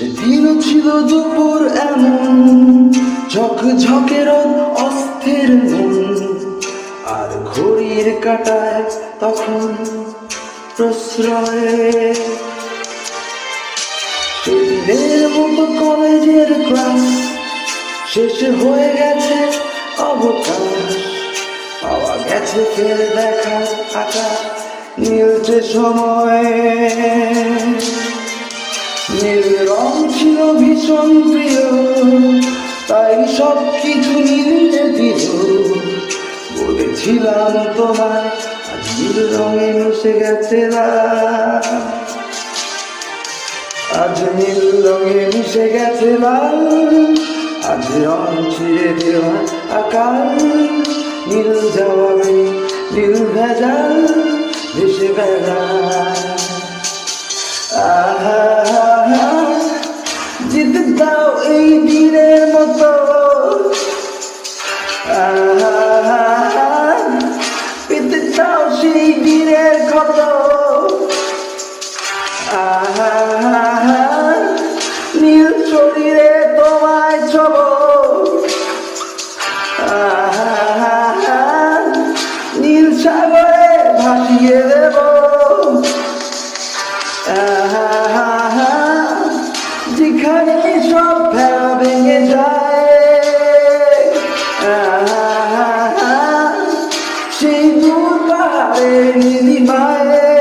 সেদিন ছিল দুপুর এমন ঝকঝকে রোদ অস্থির মন, আর ঘড়ির কাঁটায় তখন প্রশ্রয়। সেদিনের মতো কলেজের ক্লাস শেষে হয়ে গেছে অবকাশ, পাওয়া গেছে ফের দেখা আকাশ, নীলচে সময়। নীল রং ছিল ভীষণ প্রিয়, তাই সব কিছু নীলে দিল। বলেছিলাম তোমায় আজ নীল রঙে মিশে গেছে লাল, আজ নীল রঙে মিশে গেছে লাল, আজ রং ছিঁড়ে দেওয়া আকাল। নীল জবাবে নীল ভেজাল ভেসে বেড়ায়। আহা জিতে দাও এই দিনের মতো, আহা পেতে দাও সেই দিনের ক্ষত। আহা নীল শরীরে তোমায় ছব, আহা নীল সাগরে ভাসিয়ে দেব। আহা যেখানে সব ভেড়া ভেঙে যায়, আহা সেই দূর পাহাড়ে নীলিমায়।